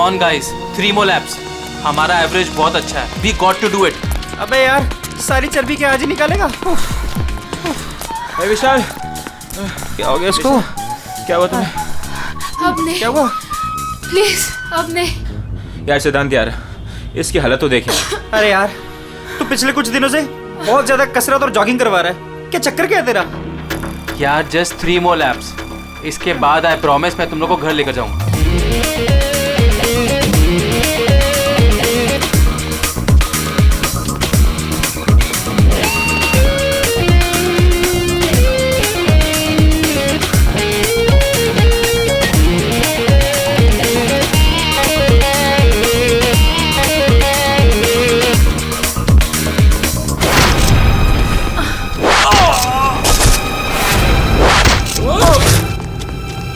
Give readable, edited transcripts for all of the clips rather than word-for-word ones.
On guys, 3 more laps. हमारा average बहुत अच्छा है. We got to do it. अबे यार, सारी चर्बी क्या आज ही निकालेगा? विशाल, क्या हो गया इसको? क्या हुआ तुम्हें? अब नहीं. क्या हुआ? प्लीज अब नहीं. यार सिद्धांत यार, इसकी हालत तो देखे. अरे यार, तू पिछले कुछ दिनों से बहुत ज्यादा कसरत और जॉगिंग करवा रहा है. क्या चक्कर क्या है तेरा? यार जस्ट 3 more laps. इसके बाद आई प्रॉमिस मैं तुम लोग को घर लेकर जाऊंगा.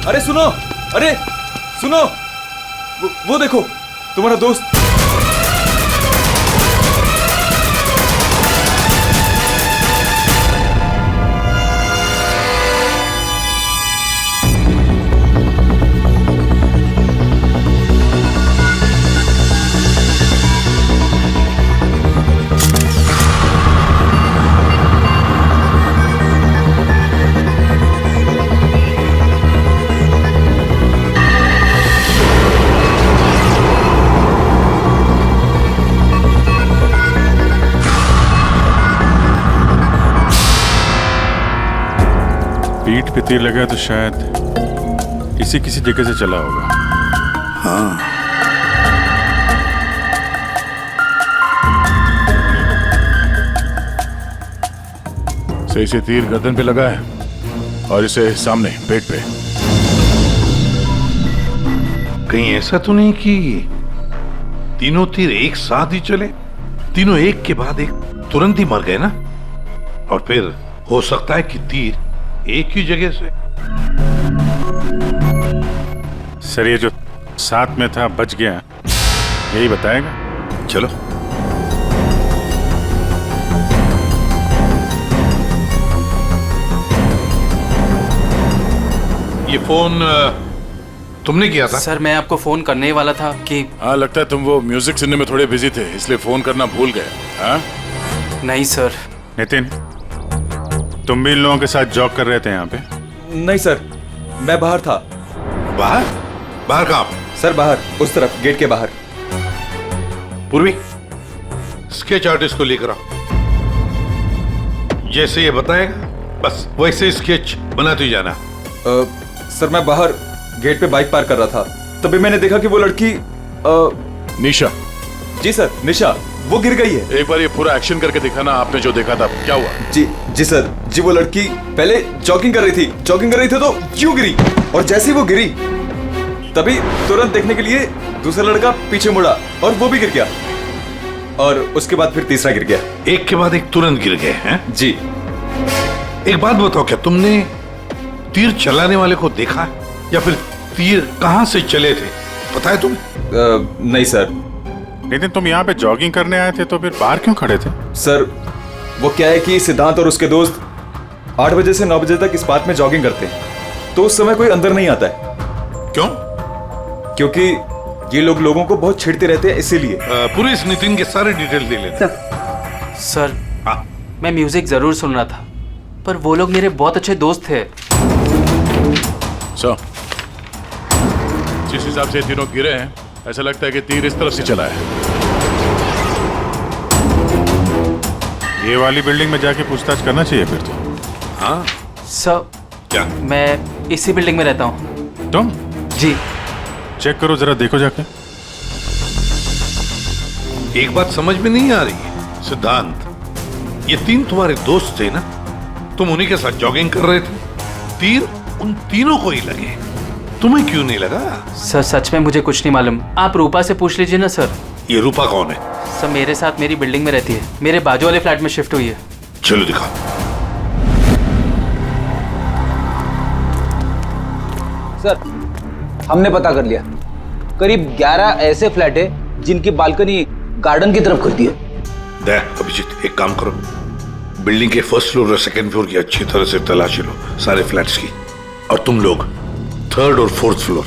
अरे सुनो, अरे सुनो, वो देखो तुम्हारा दोस्त. पीठ पे तीर लगा तो शायद इसी किसी जगह से चला होगा. हाँ. सही से तीर गर्दन पे लगा है और इसे सामने पेट पे. कहीं ऐसा तो नहीं कि तीनों तीर एक साथ ही चले? तीनों एक के बाद एक तुरंत ही मर गए ना? और फिर हो सकता है कि तीर एक ही जगह से. सर ये जो साथ में था बच गया, यही बताएगा. चलो. ये फोन तुमने किया था? सर मैं आपको फोन करने ही वाला था कि. हाँ, लगता है तुम वो म्यूजिक सुनने में थोड़े बिजी थे, इसलिए फोन करना भूल गए. हाँ? नहीं सर. नितिन, तुम भी इन लोगों के साथ जॉब कर रहे थे यहाँ पे? नहीं सर, मैं बाहर था. बाहर? बाहर कहाँ? सर बाहर, उस तरफ, गेट के बाहर. पूर्वी, स्केच आर्टिस्ट को लेकर आओ. जैसे ये बताएगा बस वैसे स्केच बनाते ही जाना. सर मैं बाहर गेट पे बाइक पार्क कर रहा था, तभी मैंने देखा कि वो लड़की निशा. जी सर, निशा, वो गिर गई है. एक बार ये पूरा एक्शन करके दिखाना, आपने जो देखा था. क्या हुआ? जी सर, जी वो लड़की पहले जॉगिंग कर रही थी तो यूं गिरी, और जैसे ही वो गिरी तभी तुरंत देखने के लिए दूसरा लड़का पीछे मुड़ा और वो भी गिर गया, और उसके बाद फिर तीसरा गिर गया. एक के बाद एक तुरंत गिर गए हैं? जी. एक बात बताओ, क्या तुमने तीर चलाने वाले को देखा या फिर तीर कहां से चले थे, पता है तुम्हें? नहीं सर. नितिन, तुम यहाँ पे जॉगिंग करने आए थे तो फिर बाहर क्यों खड़े थे? सर वो क्या है कि सिद्धांत और उसके दोस्त 8 बजे से 9 बजे तक इस पार्क में जॉगिंग करते हैं, तो उस समय कोई अंदर नहीं आता है. क्यों? क्योंकि ये लोग लोगों को बहुत छेड़ते रहते हैं, इसीलिए. पूरे इस नितिन के सारे डिटेल दे लेना. सर हाँ. मैं म्यूजिक जरूर सुन रहा था, पर वो लोग मेरे बहुत अच्छे दोस्त थे. जिस हिसाब से तीनों गिरे हैं, ऐसा लगता है कि तीर इस तरफ से चला है. ये वाली बिल्डिंग में जाके पूछताछ करना चाहिए फिर तो. हाँ? सर क्या? मैं इसी बिल्डिंग में रहता हूँ. तुम? जी. चेक करो जरा, देखो जाके. एक बात समझ में नहीं आ रही है सिद्धांत, ये तीन तुम्हारे दोस्त थे ना, तुम उन्हीं के साथ जॉगिंग कर रहे थे, तीर उन तीनों को ही लगे, तुम्हें क्यों नहीं लगा? सर सच में मुझे कुछ नहीं मालूम, आप रूपा से पूछ लीजिए ना सर. ये रूपा कौन है? सर मेरे साथ मेरी बिल्डिंग में रहती है, मेरे बाजू वाले फ्लैट में शिफ्ट हुई है. चलो दिखाओ. सर हमने पता कर लिया, करीब 11 ऐसे फ्लैट है जिनकी बालकनी गार्डन की तरफ करती है. देख अभिजीत, एक काम करो, बिल्डिंग के फर्स्ट फ्लोर और सेकंड फ्लोर की अच्छी तरह से तलाशी लो, सारे फ्लैट्स की, और तुम लोग थर्ड और फोर्थ फ्लोर.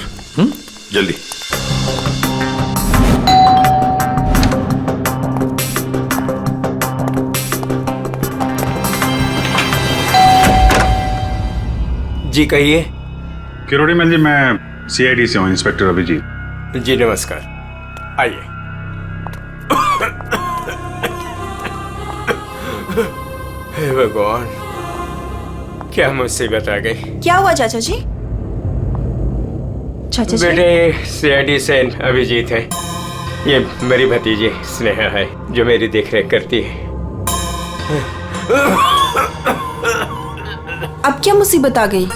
जल्दी. जी कहिए। किरोड़ी मल जी, मैं सीआईडी से हूँ, इंस्पेक्टर अभिजीत। जी नमस्कार, आइए। हे भगवान, क्या मुसीबत आ गई। क्या हुआ चाचा जी? चाचा जी बेटे, सीआईडी से अभिजीत है। ये मेरी भतीजी स्नेहा है जो मेरी देखरेख करती है। अब क्या मुसीबत आ गई?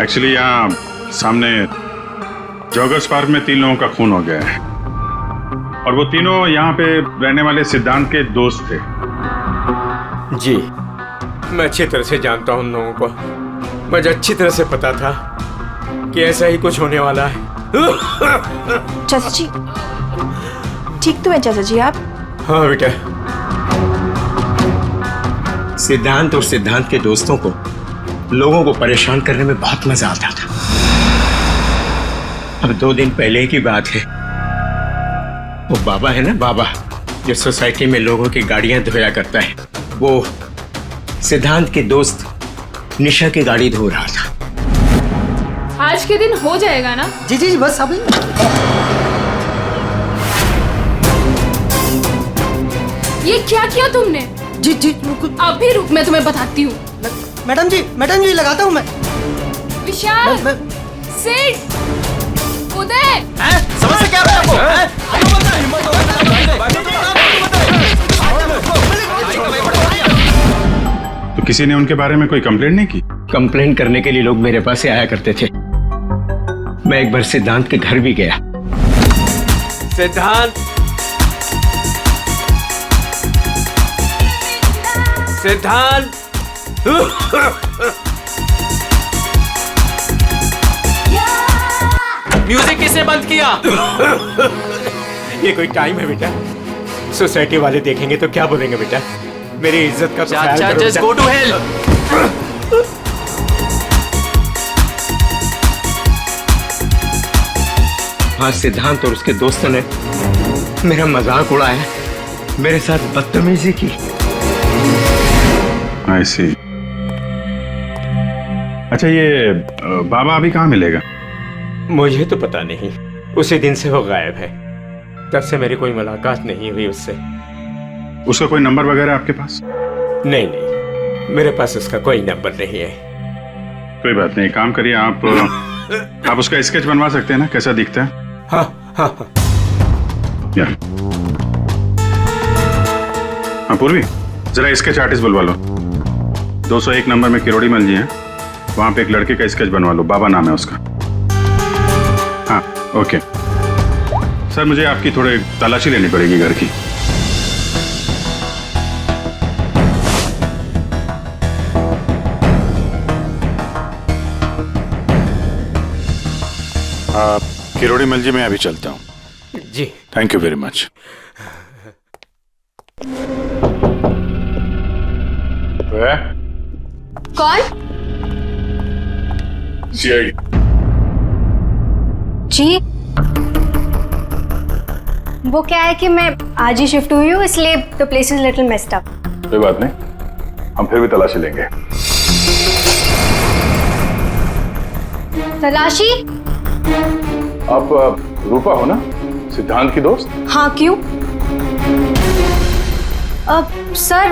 एक्चुअली यहाँ सामने जॉगर्स पार्क में 3 लोगों का खून हो गया है, और वो तीनों यहाँ पे रहने वाले सिद्धांत के दोस्त थे। जी, मैं अच्छी तरह से जानता हूँ उन लोगों को। मुझे अच्छी तरह से पता था कि ऐसा ही कुछ होने वाला है। चाचा जी ठीक तो है चाचा जी आप? हाँ बेटा। सिद्धांत और सिद्धांत के दोस्तों को लोगों को परेशान करने में बहुत मजा आता था। अब 2 दिन पहले की बात है, वो बाबा है ना, बाबा जो सोसाइटी में लोगों की गाड़ियां धोया करता है, वो सिद्धांत के दोस्त निशा की गाड़ी धो रहा था। आज के दिन हो जाएगा ना? जी जी बस अभी। ये क्या किया तुमने? जी जी अभी रुक, मैं तुम्हें बताती हूँ। मैडम जी लगाता हूँ मैं। विशाल, सिड, उदय, समझ क्या है आपको? तो किसी ने उनके बारे में कोई कंप्लेंट नहीं की? कंप्लेन करने के लिए लोग मेरे पास से आया करते थे। मैं एक बार सिद्धांत के घर भी गया। सिद्धांत, सिद्धांत, म्यूजिक किसने बंद किया? ये कोई टाइम है बेटा? सोसाइटी वाले देखेंगे तो क्या बोलेंगे बेटा? मेरी इज्जत का तो ख्याल चाचा, करो जस्ट बेटा। Go to hell. हाँ, सिद्धांत और उसके दोस्तों ने मेरा मजाक उड़ाया, मेरे साथ बदतमीजी की। I see। अच्छा, ये बाबा अभी कहाँ मिलेगा? मुझे तो पता नहीं, उसी दिन से वो गायब है। तब से मेरी कोई मुलाकात नहीं हुई उससे। उसका कोई नंबर वगैरह आपके पास? नहीं नहीं, मेरे पास उसका कोई नंबर नहीं है। कोई बात नहीं, काम करिए, आप उसका स्केच बनवा सकते हैं ना, कैसा दिखता है? हाँ हाँ हाँ। या हाँ पूर्वी, जरा स्केच आर्टिस्ट बुलवा लो। 201 नंबर में किरोड़ी मल जी हैं, वहां पे एक लड़के का स्केच बनवा लो, बाबा नाम है उसका। हाँ ओके सर, मुझे आपकी थोड़ी तलाशी लेनी पड़ेगी घर की। किरोड़ी मल जी, मैं अभी चलता हूँ। जी थैंक यू वेरी मच। कौन? सीआईडी। जी, वो क्या है कि मैं आज ही शिफ्ट हुई हूँ, इसलिए the place is little messed up. कोई बात नहीं, हम फिर भी तलाशी लेंगे। तलाशी? आप रूपा हो ना, सिद्धांत की दोस्त? हाँ, क्यों? सर,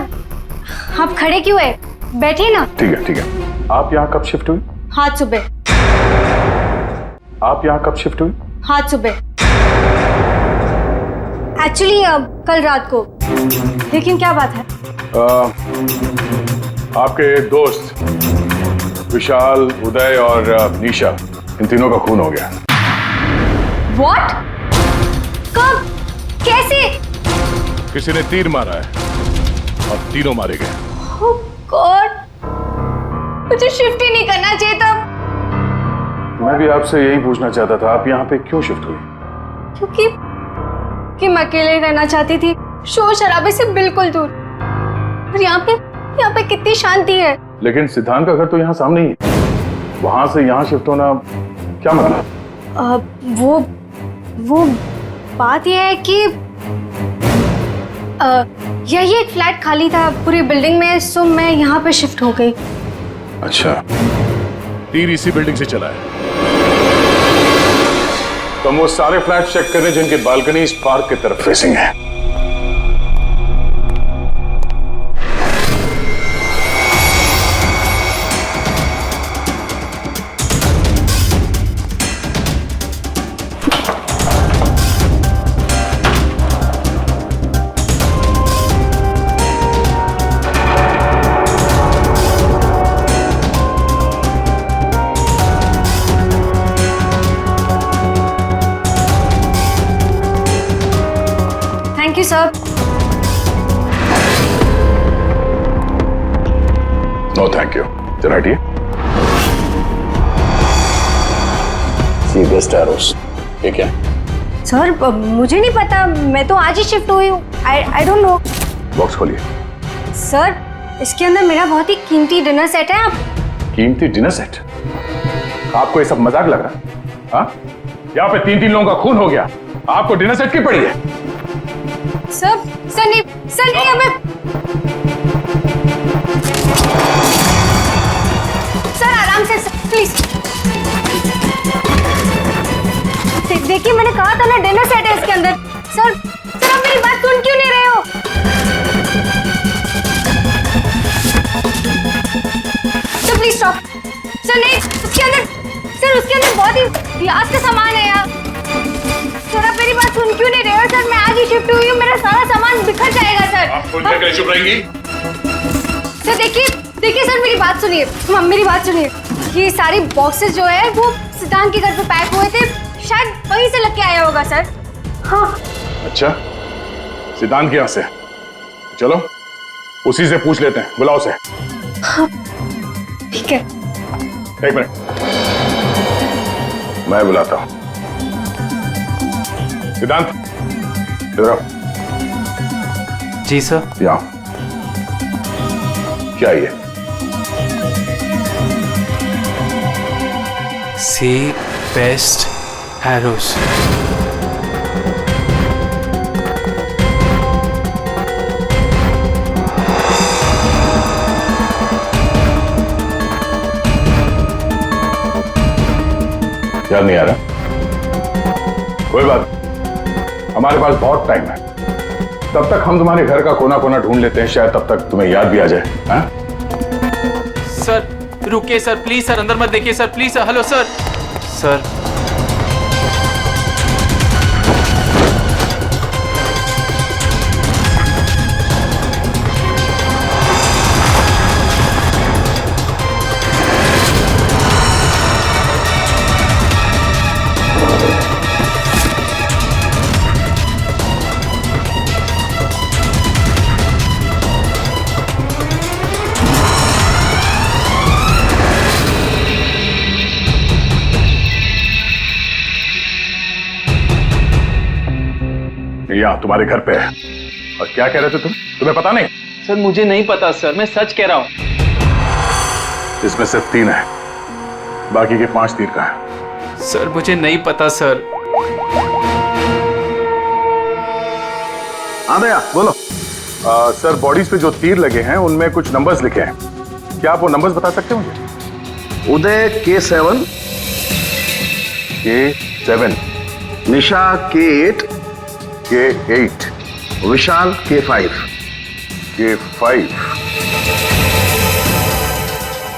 आप खड़े क्यों है? बैठिए ना। ठीक है। आप यहाँ कब शिफ्ट हुई? आज सुबह। आप यहाँ कब शिफ्ट हुई? आज सुबह। एक्चुअली कल रात को। लेकिन क्या बात है? आपके दोस्त विशाल, उदय और निशा, इन तीनों का खून हो गया। What? कब? कैसे? किसी ने तीर मारा है और तीनों मारे गए। Oh God! मुझे शिफ्ट ही नहीं करना चाहिए था। मैं भी आपसे यही पूछना चाहता था, आप यहाँ पे क्यों शिफ्ट हुई? क्योंकि मैं अकेले रहना चाहती थी, शोर शराबे से बिल्कुल दूर। और यहाँ पे कितनी शांति है। लेकिन सिद्धांत का घर तो यहाँ सामने ही है, वहां से यहाँ शिफ्ट होना क्या मतलब? वो बात यह है कि यही एक फ्लैट खाली था पूरी बिल्डिंग में, सो मैं यहाँ पे शिफ्ट हो गई। अच्छा, तीर इसी बिल्डिंग से चला है। तो हम वो सारे फ्लैट चेक कर रहे हैं जिनकी बालकनी इस पार्क की तरफ फेसिंग है। Thank you sir. No thank you. जरा हटिए। सी बेस्ट एरोस। ये क्या है? सर मुझे नहीं पता, मैं तो आज ही शिफ्ट हुई हूँ। I don't know. बॉक्स खोलिए। सर इसके अंदर मेरा बहुत ही कीमती डिनर सेट है। आप कीमती डिनर सेट? आपको ये सब मजाक लग रहा है? हाँ? यहाँ पे 3-3 लोगों का खून हो गया, आपको डिनर सेट की पड़ी है? सर नहीं हमें। सर आराम से प्लीज। देखिए मैंने कहा था ना डिनर सेट है इसके अंदर। सर आप मेरी बात सुन क्यों नहीं रहे हो? Sir please stop. सर नहीं, उसके अंदर बहुत ही ग्लास का सामान है यार। सर आप मेरी बात सुन क्यों नहीं रहे हो? सर मैं आज ही शिफ्ट हुई हूँ, मेरा सारा सामान बिखर जाएगा सर। आप खुद लेकर चुप रहेंगी? सर देखिए सर मेरी बात सुनिए। मेरी बात सुनिए। ये सारी बॉक्सेस जो है वो सिद्धांत के घर पे पैक हुए थे, शायद वहीं से लग के आया होगा सर। हाँ। अच्छा, सिद्धांत के यहाँ से? चलो उसी से पूछ लेते हैं, बुलाओ उसे। हाँ ठीक है। एक मिनट, मैं बुलाता हूँ। सिद्धांत इधर आओ। जी सर। यहाँ क्या ये? सी बेस्ट एरोस। याद नहीं आ रहा? कोई बात, हमारे पास बहुत टाइम है। तब तक हम तुम्हारे घर का कोना कोना ढूंढ लेते हैं, शायद तब तक तुम्हें याद भी आ जाए। हाँ? सर रुकिए सर, प्लीज सर, अंदर मत देखिए sir, please sir. Hello sir. Sir यहाँ तुम्हारे घर पे है। और क्या कह रहे थे तुम? तुम्हें पता नहीं? सर मुझे नहीं पता सर, मैं सच कह रहा हूँ। इसमें सिर्फ 3 है, बाकी के 5 तीर का है। सर मुझे नहीं पता सर। हाँ भैया बोलो। सर बॉडीज पे जो तीर लगे हैं उनमें कुछ नंबर्स लिखे हैं, क्या आप वो नंबर्स बता सकते हो मुझे? उदय K7, K7, निशा K8, K8, विशाल K5। K5।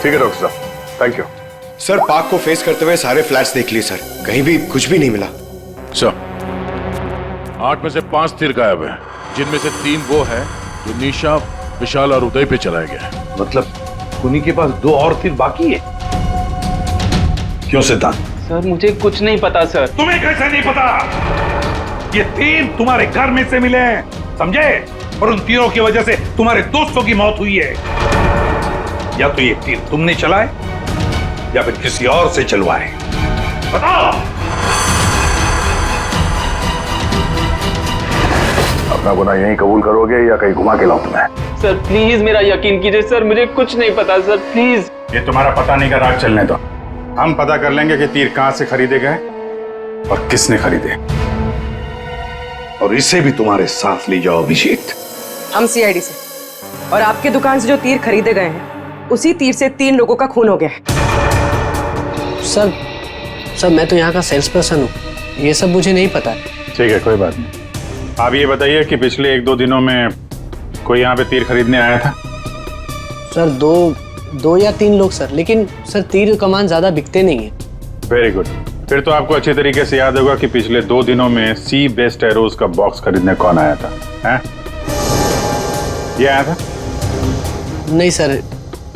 ठीक है डॉक्टर साहब, थैंक यू। सर पार्क को फेस करते हुए सारे फ्लैट्स देख लिए सर, कहीं भी कुछ भी नहीं मिला। सर 8 में से 5 तीर गायब है, जिनमें से 3 वो है जो निशा, विशाल और उदय पे चलाया गया है। मतलब उन्हीं के पास 2 और तीर बाकी है। क्यों सिद्धांत? सर मुझे कुछ नहीं पता सर। तुम्हें कैसे नहीं पता? ये तीर तुम्हारे घर में से मिले हैं, समझे? और उन तीरों की वजह से तुम्हारे दोस्तों की मौत हुई है। या तो ये तीर तुमने चलाए या फिर किसी और से चलवाए, बताओ। अपना गुनाह यहीं कबूल करोगे या कहीं घुमा के लाऊं तुम्हें? सर प्लीज मेरा यकीन कीजिए सर, मुझे कुछ नहीं पता सर, प्लीज। ये तुम्हारा पता नहीं का राज चलने दो, हम पता कर लेंगे कि तीर कहां से खरीदे गए और किसने खरीदे। और इसे भी तुम्हारे साथ ले जाओ अभिषेक। हम सीआईडी से, और आपके दुकान से जो तीर खरीदे गए हैं उसी तीर से 3 लोगों का खून हो गया है। सर मैं तो यहाँ का सेल्स पर्सन हूँ, ये सब मुझे नहीं पता। ठीक है, कोई बात नहीं। आप ये बताइए कि पिछले 1-2 दिनों में कोई यहाँ पे तीर खरीदने आया था? सर दो या 3 लोग सर, लेकिन सर तीर कमान ज्यादा बिकते नहीं है। Very good. फिर तो आपको अच्छी तरीके से याद होगा कि पिछले 2 दिनों में सी बेस्ट एरोज का बॉक्स खरीदने कौन आया था? हैं? ये आया था? नहीं सर,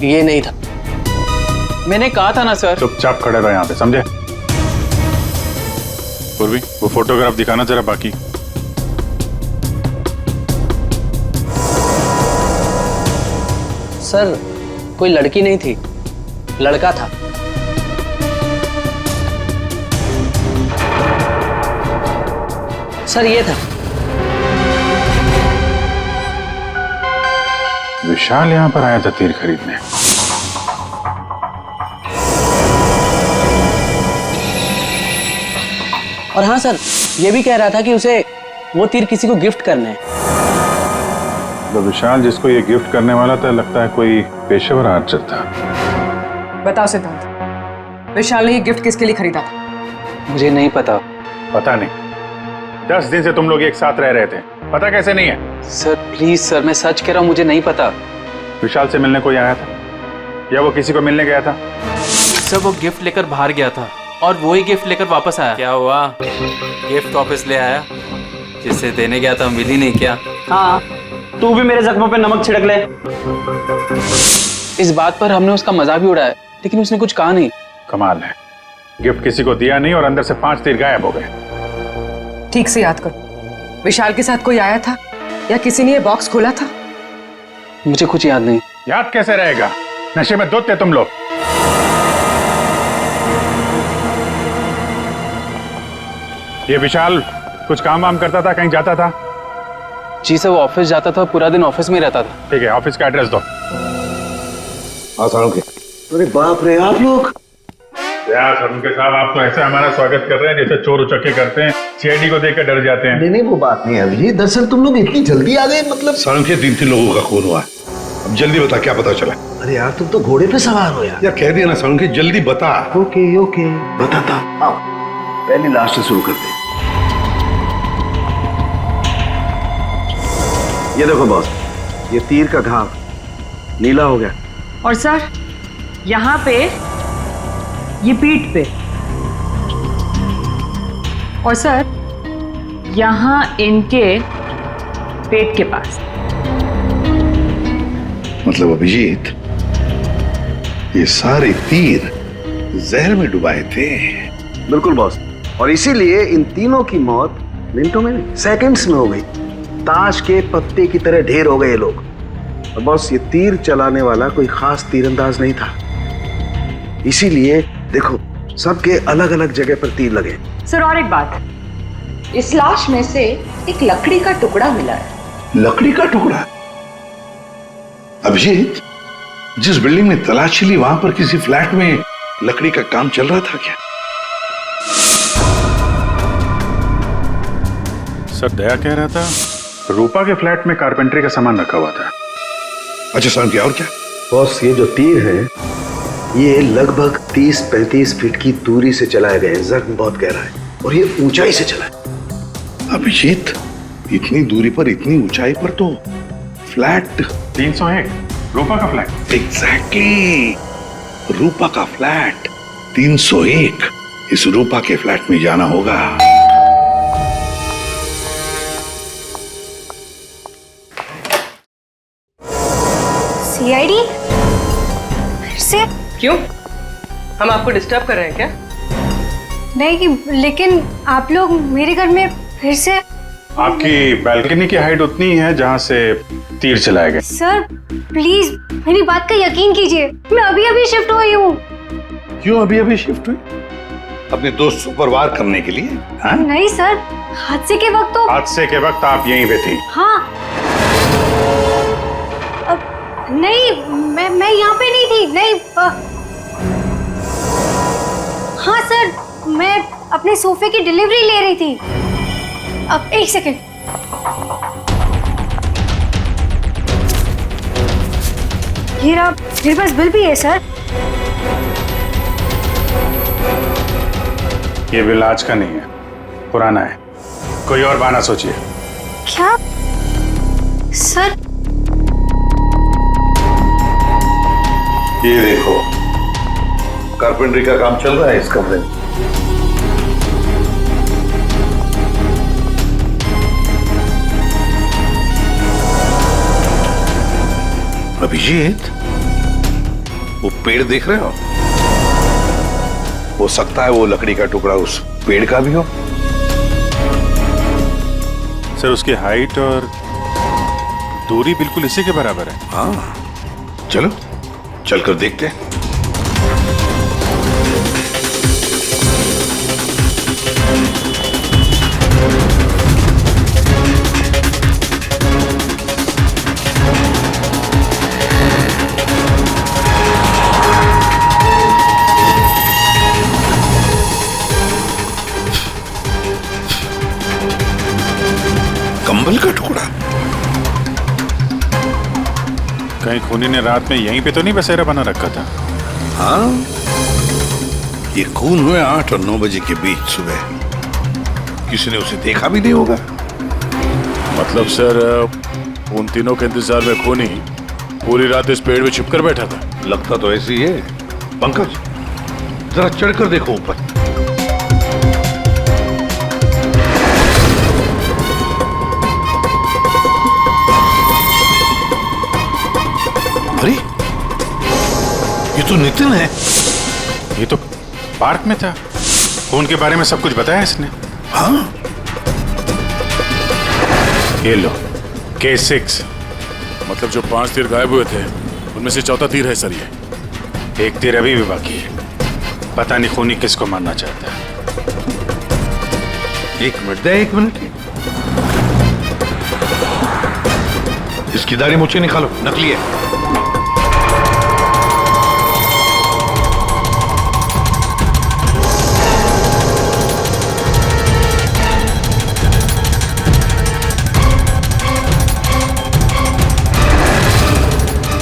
ये नहीं था। मैंने कहा था ना सर। चुपचाप खड़े रहो यहाँ पे, समझे? पूर्वी, वो फोटोग्राफ दिखाना जरा बाकी। सर कोई लड़की नहीं थी, लड़का था। सर ये था। विशाल यहाँ पर आया था तीर खरीदने। और हाँ सर, ये भी कह रहा था कि उसे वो तीर किसी को गिफ्ट करने हैं। तो विशाल जिसको ये गिफ्ट करने वाला था, लगता है कोई पेशेवर आर्चर था। बताओ सिद्धांत, विशाल ने ये गिफ्ट किसके लिए खरीदा था? मुझे नहीं पता। पता नहीं? 10 दिन से तुम लोग एक साथ रह रहे थे, पता कैसे नहीं है? सर प्लीज सर, मैं सच कह रहा हूँ, मुझे नहीं पता। विशाल से मिलने कोई आया था या वो किसी को मिलने गया था? सर वो गिफ्ट लेकर बाहर गया था और वो ही गिफ्ट लेकर वापस आया। क्या हुआ? गिफ्ट वापस ले आया? जिससे देने गया था मिली नहीं क्या? हाँ, तू भी मेरे जख्मों पे नमक छिड़क ले। इस बात पर हमने उसका मजाक भी उड़ाया, लेकिन उसने कुछ कहा नहीं। कमाल है, गिफ्ट किसी को दिया नहीं और अंदर से 5 तीर गायब हो गए। ठीक से याद करो, विशाल के साथ कोई आया था या किसी ने ये बॉक्स खोला था? मुझे कुछ याद नहीं। याद कैसे रहेगा? नशे में धुत थे तुम लोग। ये विशाल कुछ काम वाम करता था, कहीं जाता था? जी सर, वो ऑफिस जाता था, पूरा दिन ऑफिस में रहता था। ठीक है, ऑफिस का एड्रेस दो। अरे बाप रे, आप लोग यार सरुणके साहब, आप तो ऐसे हमारा स्वागत कर रहे हैं जैसे चोर उचक्के करते हैं, सीआईडी को देखकर डर जाते हैं। नहीं, वो बात नहीं है अभी। दरअसल तुम लोग इतनी जल्दी आ गए, मतलब सड़क के 3 लोगों का खून हुआ है। अब जल्दी बता, क्या पता चला? अरे यार, तुम तो घोड़े पे सवार हो यार। कह दिया ना सड़क के, जल्दी बता। ओके बताता। आओ, पहले लास्ट से शुरू करते हैं। ये देखो बॉस, ये तीर का घाव नीला हो गया। और सर यहाँ पे, ये पीठ पे, और सर यहाँ इनके पेट के पास। मतलब अभिजीत, ये सारे तीर जहर में डुबाए थे। बिल्कुल बॉस, और इसीलिए इन तीनों की मौत मिनटों में नहीं, सेकंड्स में हो गई। ताश के पत्ते की तरह ढेर हो गए लोग। और बॉस, ये तीर चलाने वाला कोई खास तीरंदाज नहीं था, इसीलिए देखो सबके अलग अलग जगह पर तीर लगे। सर और एक बात, इस लाश में से एक लकड़ी का टुकड़ा मिला है। लकड़ी का टुकड़ा? अभिजीत, जिस बिल्डिंग में तलाशी ली, वहां पर किसी फ्लैट में लकड़ी का काम चल रहा था क्या? सर दया कह रहा था रूपा के फ्लैट में कारपेंटरी का सामान रखा हुआ था। अच्छा सर, क्या और क्या? बॉस, ये जो तीर है ये लगभग 30-35 फीट की दूरी से चलाए गए। जख्म बहुत गहरा है और ये ऊंचाई से चला है। अभिजीत, इतनी दूरी पर, इतनी ऊंचाई पर तो फ्लैट 301 रूपा का फ्लैट। एग्जैक्टली, रूपा का फ्लैट 301। इस रूपा के फ्लैट में जाना होगा। सीआईडी? फिर से? क्यों, हम आपको डिस्टर्ब कर रहे हैं क्या? नहीं, लेकिन आप लोग मेरे घर में फिर से? आपकी बैल्कनी की हाइट उतनी है जहां से तीर चलाए गए। सर प्लीज मेरी बात का यकीन कीजिए, मैं अभी अभी शिफ्ट हुई हूँ। क्यों अभी अभी शिफ्ट हुई? अपने दोस्त को परवार करने के लिए? हाँ? नहीं सर, हादसे के वक्त तो। हादसे के वक्त आप यहीं पे थी? हाँ। नहीं, मैं यहाँ पे नहीं थी। नहीं हाँ सर, मैं अपने सोफे की डिलीवरी ले रही थी। अब एक सेकंड। ये रहा, मेरे पास बिल भी है सर। ये बिल आज का नहीं है, पुराना है। कोई और बहाना सोचिए। क्या सर? ये देखो, कारपेंटरी का काम चल रहा है इस कमरे में। अभिजीत, वो पेड़ देख रहे हो सकता है वो लकड़ी का टुकड़ा उस पेड़ का भी हो। सर उसकी हाइट और दूरी बिल्कुल इसी के बराबर है। हाँ, चलो चलकर देखते हैं। कंबल का टुकड़ा। कहीं खूनी ने रात में यहीं पे तो नहीं बसेरा बना रखा था? हाँ, ये खून हुए 8 और 9 बजे के बीच सुबह। किसी ने उसे देखा भी नहीं होगा। मतलब सर उन तीनों के इंतजार में खूनी पूरी रात इस पेड़ में छिपकर बैठा था। लगता तो ऐसे ही है। पंकज, जरा चढ़कर देखो ऊपर। अरे, ये तो नितिन है। ये तो पार्क में था। खून के बारे में सब कुछ बताया इसने। हाँ, ये लो K6। मतलब जो 5 तीर गायब हुए थे उनमें से चौथा तीर है सर। ये एक तीर अभी भी बाकी है। पता नहीं खूनी किसको मारना चाहता है। एक मिनट दे, 1 मिनट। इसकी दाढ़ी मुझे निकालो, नकली है।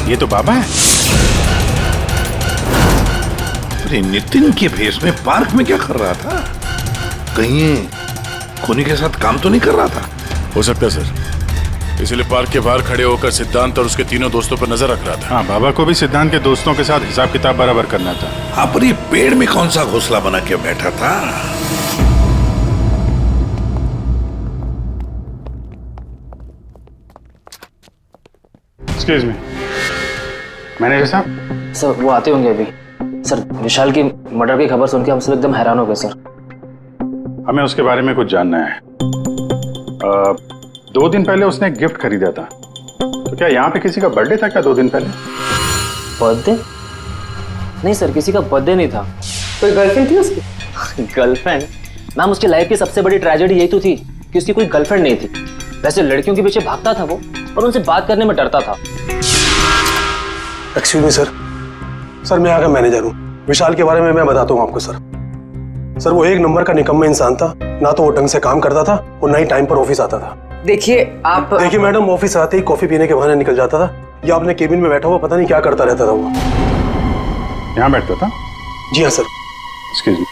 ये तो बाबा है। अरे नितिन के भेष में पार्क में क्या कर रहा था? कहीं खूनी के साथ काम तो नहीं कर रहा था? हो सकता है सर, इसलिए पार्क के बाहर खड़े होकर सिद्धांत और उसके तीनों दोस्तों पर नजर रख रहा था। हाँ, बाबा को भी सिद्धांत के दोस्तों के साथ हिसाब किताब बराबर करना था। हाँ, पर ये पेड़ में कौन सा घोंसला बना के बैठा था? एक्सक्यूज मी, मैनेजर साहब। सर वो आते होंगे अभी। सर विशाल की मर्डर की खबर सुन के हम सब एकदम हैरान हो गए सर। हमें उसके बारे में कुछ जानना है। 2 दिन पहले उसने एक गिफ्ट खरीदा था, तो क्या यहाँ पे किसी का बर्थडे था क्या 2 दिन पहले? बर्थडे? नहीं सर, किसी का बर्थडे नहीं था। कोई गर्लफ्रेंड थी उसकी? गर्लफ्रेंड? मैम, उसकी लाइफ की सबसे बड़ी ट्रेजेडी यही तो थी कि उसकी कोई गर्लफ्रेंड नहीं थी। वैसे लड़कियों के पीछे भागता था वो और उनसे बात करने में डरता था। Excuse me sir. सर मैं यहाँ का मैनेजर हूँ। विशाल के बारे में मैं बताता हूँ आपको सर। सर वो 1 नंबर का निकम्मा इंसान था। ना तो वो ढंग से काम करता था और ना ही टाइम पर ऑफिस आता था। देखिए मैडम, ऑफिस आते ही कॉफी पीने के बहाने निकल जाता था या अपने केबिन में बैठा हुआ पता नहीं क्या करता रहता था वो। यहाँ बैठता था? जी हाँ सर। Excuse me.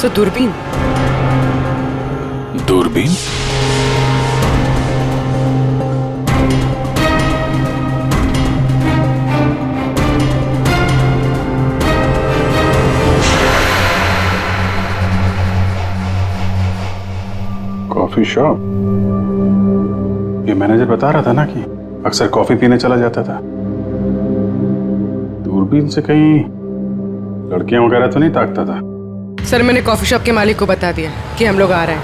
सो दूरबीन? दूरबीन? Coffee shop? ये मैनेजर बता रहा था ना कि अक्सर कॉफी पीने चला जाता था। दूरबीन से कहीं लड़कियां वगैरह तो नहीं ताकता था? सर मैंने कॉफी शॉप के मालिक को बता दिया कि हम लोग आ रहे हैं।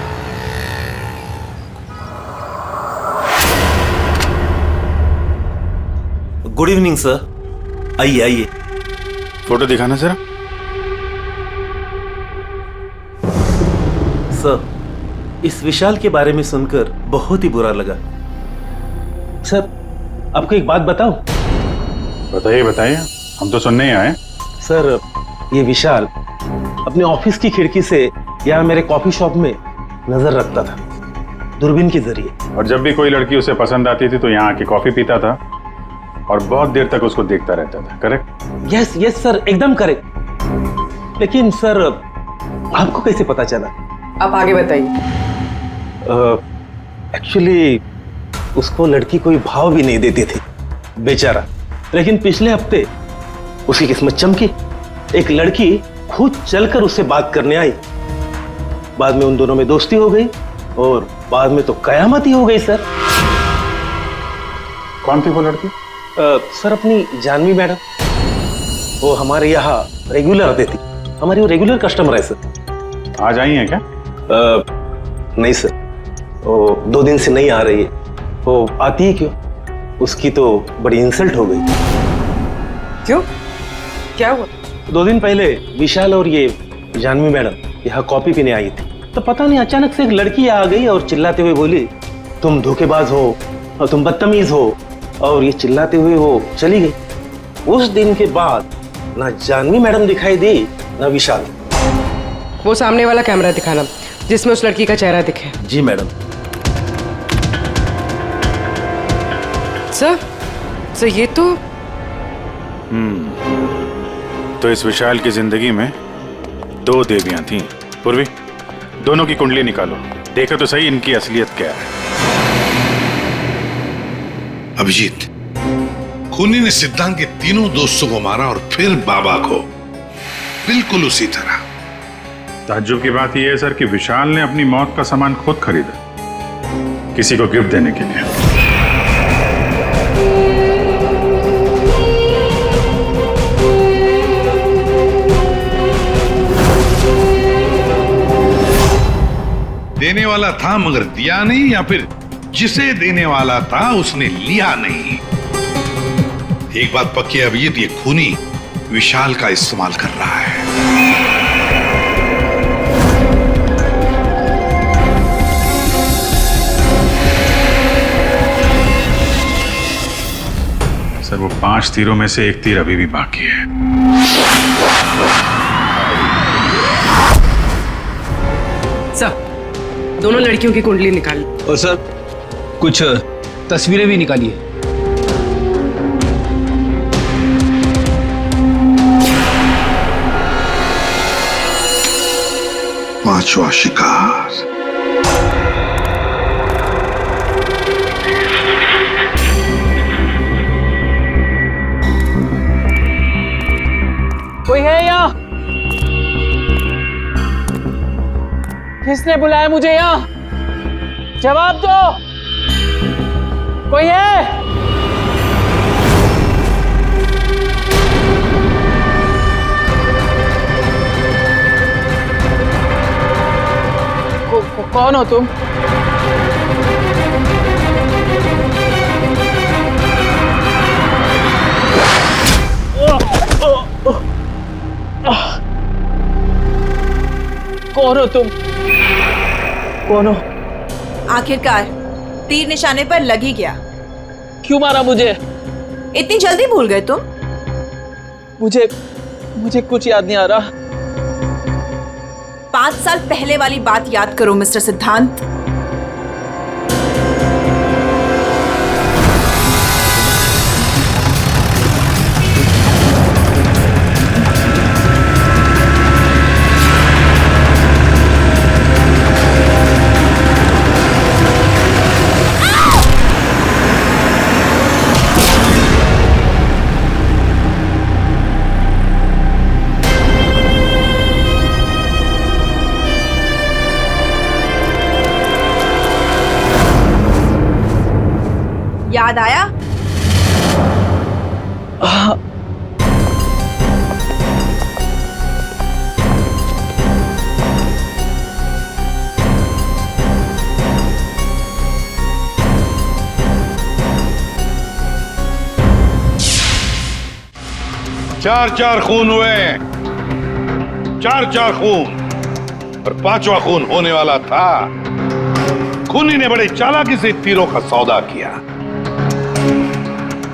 Good evening sir. आइए आइए। फोटो दिखाना जरा। सर, इस विशाल के बारे में सुनकर बहुत ही बुरा लगा। सर, आपको एक बात बताऊं? बताइए बताइए, हम तो सुनने ही आए। सर, ये विशाल अपने ऑफिस की खिड़की से यहाँ मेरे कॉफी शॉप में नजर रखता था, दूरबीन के जरिए। और जब भी कोई लड़की उसे पसंद आती थी तो यहाँ आके कॉफी पीता था और बहुत देर तक उसको देखता रहता था। करेक्ट? यस यस सर, एकदम करेक्ट। लेकिन सर, आपको कैसे पता चला? आप आगे बताइए। एक्चुअली उसको लड़की कोई भाव भी नहीं देती थी बेचारा। लेकिन पिछले हफ्ते उसकी किस्मत चमकी, एक लड़की खुद चलकर उससे बात करने आई। बाद में उन दोनों में दोस्ती हो गई और बाद में तो कयामत ही हो गई सर। कौन थी वो लड़की? सर, अपनी जानवी मैडम। वो हमारे यहाँ रेगुलर आती थी, हमारी वो रेगुलर कस्टमर है सर। आज आई है क्या? नहीं सर, वो 2 दिन से नहीं आ रही है। वो आती ही क्यों? उसकी तो बड़ी इंसल्ट हो गई। क्यों? क्या हुआ? 2 दिन पहले विशाल और ये जानवी मैडम यहाँ कॉफी पीने आई थी, तो पता नहीं अचानक से एक लड़की आ गई और चिल्लाते हुए बोली, तुम धोखेबाज हो और तुम बदतमीज हो, और ये चिल्लाते हुए वो चली गई। उस दिन के बाद ना जानवी मैडम दिखाई दी ना विशाल। वो सामने वाला कैमरा दिखाना जिसमें उस लड़की का चेहरा दिखे। जी मैडम। सर ये तो इस विशाल की जिंदगी में 2 देवियां थीं। पूर्वी, दोनों की कुंडली निकालो, देखो तो सही इनकी असलियत क्या है। अभिजीत, खूनी ने सिद्धांत के तीनों दोस्तों को मारा और फिर बाबा को, बिल्कुल उसी तरह। ताज्जुब की बात यह है सर कि विशाल ने अपनी मौत का सामान खुद खरीदा, किसी को गिफ्ट देने के लिए। देने वाला था मगर दिया नहीं, या फिर जिसे देने वाला था उसने लिया नहीं। एक बात पक्की है अभिजीत, ये खूनी विशाल का इस्तेमाल कर रहा है। सर, वो 5 तीरों में से 1 तीर अभी भी बाकी है। सर, दोनों लड़कियों की कुंडली निकाली। और सर, कुछ तस्वीरें भी निकाली है। पांचवा शिकार। कोई है यहाँ? किसने बुलाया मुझे यहाँ? जवाब दो। कोई है? कौन हो तुम? कौन हो तुम? कौन हो? आखिरकार तीर निशाने पर लग ही गया। क्यों मारा मुझे? इतनी जल्दी भूल गए तुम? मुझे कुछ याद नहीं आ रहा। 5 साल पहले वाली बात याद करो मिस्टर सिद्धांत। याद आया? चार खून हुए, 4 खून, और 5वां खून होने वाला था। खूनी ने बड़े चालाकी से तीरों का सौदा किया।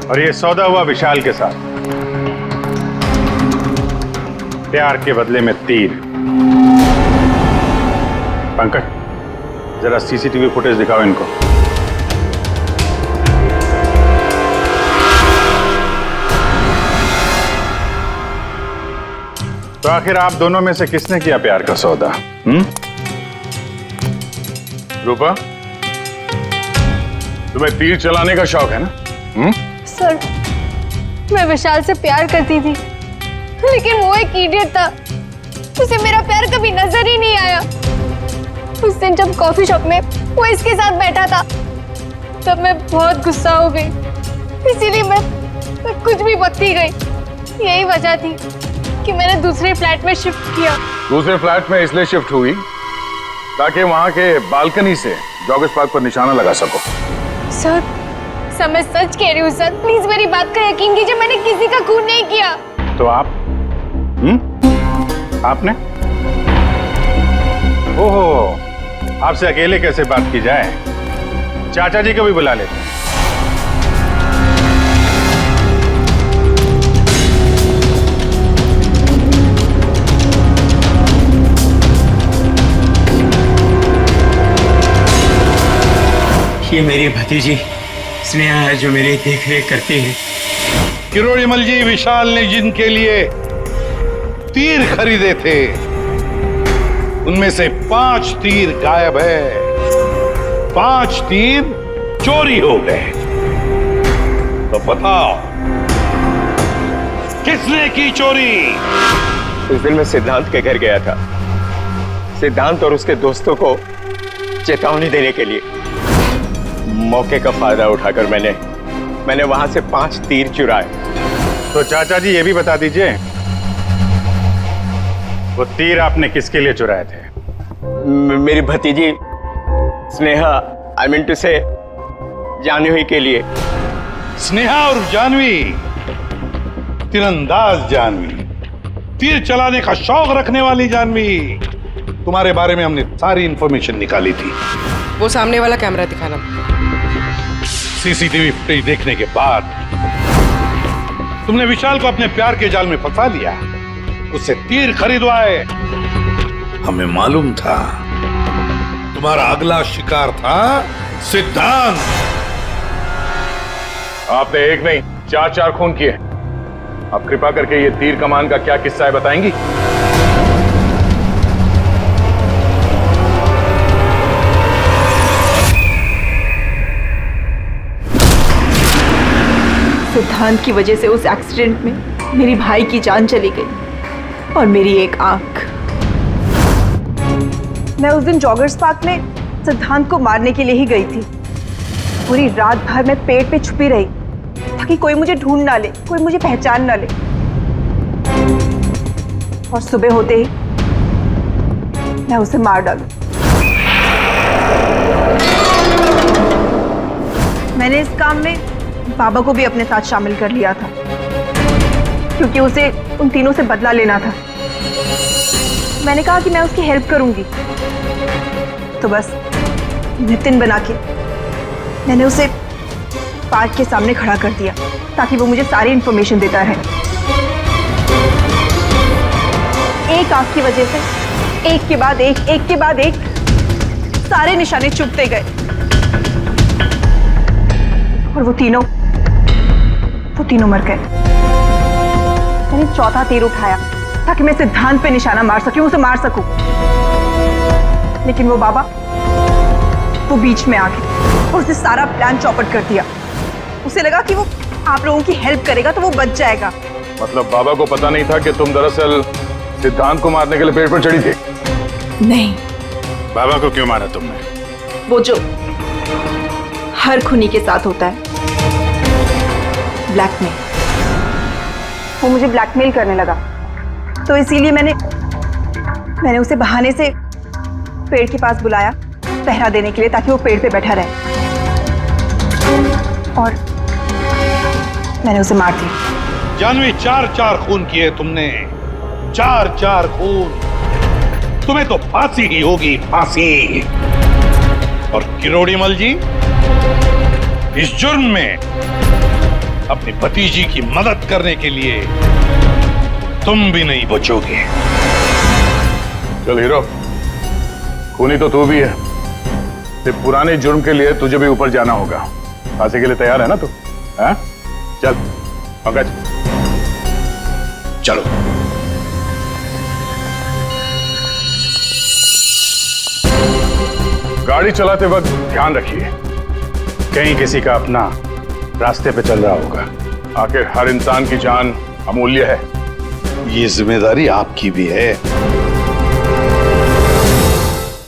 और ये सौदा हुआ विशाल के साथ, प्यार के बदले में तीर। पंकज, जरा सीसीटीवी फुटेज दिखाओ इनको। तो आखिर आप दोनों में से किसने किया प्यार का सौदा? रूपा, तुम्हें तीर चलाने का शौक है ना? सर, मैं विशाल से प्यार करती थी, लेकिन वो एक इडियट था। उसे मेरा प्यार कभी नजर ही नहीं आया। उस दिन जब कॉफी शॉप में वो इसके साथ बैठा था, तब मैं बहुत गुस्सा हो गई, इसीलिए मैं कुछ भी बकती गई। यही वजह थी कि मैंने दूसरे फ्लैट में शिफ्ट किया। दूसरे फ्लैट में इसलिए शिफ्ट हुई ताकि वहां के बालकनी से जॉगर्स पार्क पर निशाना लगा सको। सर, मैं सच कह रही हूँ सर, प्लीज मेरी बात का यकीन कीजिए, मैंने किसी का खून नहीं किया। तो आप? आपने? ओहो, आपसे अकेले कैसे बात की जाए? चाचा जी को भी बुला लेते हैं। ये मेरी भतीजी स्नेहा है जो मेरी देख रेख करती है। किरोड़ीमल जी, विशाल ने जिनके लिए तीर खरीदे थे उनमें से 5 तीर गायब है। 5 तीर चोरी हो गए। तो बताओ किसने की चोरी? उस दिन मैं सिद्धांत के घर गया था, सिद्धांत और उसके दोस्तों को चेतावनी देने के लिए। मौके का फायदा उठाकर मैंने वहां से 5 तीर चुराए। तो चाचा जी ये भी बता दीजिए, वो तीर आपने किसके लिए चुराए थे? मेरी भतीजी स्नेहा, आई मीन टू से जानवी के लिए। स्नेहा और जानवी, तीरंदाज जानवी, तीर चलाने का शौक रखने वाली जानवी, तुम्हारे बारे में हमने सारी इंफॉर्मेशन निकाली थी। वो सामने वाला कैमरा दिखाना। सीसीटीवी फुटेज देखने के बाद तुमने विशाल को अपने प्यार के जाल में फंसा लिया, उससे तीर खरीदवाए। हमें मालूम था तुम्हारा अगला शिकार था सिद्धांत। आपने एक नहीं 4 खून किए। आप कृपा करके ये तीर कमान का क्या किस्सा है बताएंगी? सिद्धांत की वजह से उस एक्सीडेंट में मेरी भाई की जान चली गई और मेरी एक आंख। मैं उस दिन जॉगर्स पार्क में सिद्धांत को मारने के लिए ही गई थी। पूरी रात भर मैं पेड़ पे छुपी रही ताकि कोई मुझे ढूंढ ना ले, कोई मुझे पहचान ना ले। और सुबह होते ही मैं उसे मार डालूं। मैंने इस काम में बाबा को भी अपने साथ शामिल कर लिया था क्योंकि उसे उन तीनों से बदला लेना था। मैंने कहा कि मैं उसकी हेल्प करूंगी, तो बस नितिन बना के मैंने उसे पार्क के सामने खड़ा कर दिया ताकि वो मुझे सारी इंफॉर्मेशन देता रहे। एक आंख की वजह से एक के बाद एक सारे निशाने चुभते गए और वो तीनों मर गए। मैंने चौथा तीर उठाया ताकि मैं सिद्धांत पे निशाना मार सकूं, उसे मार सकूं। लेकिन वो बाबा वो बीच में आ गए और उसने सारा प्लान चौपट कर दिया। उसे लगा कि वो आप लोगों की हेल्प करेगा तो वो बच जाएगा। मतलब बाबा को पता नहीं था कि तुम दरअसल सिद्धांत को मारने के लिए पेड़ पर चढ़ी थी? नहीं। बाबा को क्यों मारा तुमने? वो जो हर खूनी के साथ होता है, ब्लैकमेल। वो मुझे ब्लैकमेल करने लगा, तो इसीलिए मैंने उसे बहाने से पेड़ के पास बुलाया पहरा देने के लिए ताकि वो पेड़ पे बैठा रहे, और मैंने उसे मार दिया। जानवी, 4 खून किए तुमने, 4 खून। तुम्हें तो फांसी ही होगी, फांसी। और किरोड़ीमल जी, इस जुर्म में अपनी भतीजी की मदद करने के लिए तुम भी नहीं बचोगे। चल हीरो, खूनी तो तू भी है, सिर्फ पुराने जुर्म के लिए तुझे भी ऊपर जाना होगा। फांसी के लिए तैयार है ना तू? हाँ? चल पंकज चलो। गाड़ी चलाते वक्त ध्यान रखिए, कहीं किसी का अपना रास्ते पे चल रहा होगा। आखिर हर इंसान की जान अमूल्य है। ये जिम्मेदारी आपकी भी है।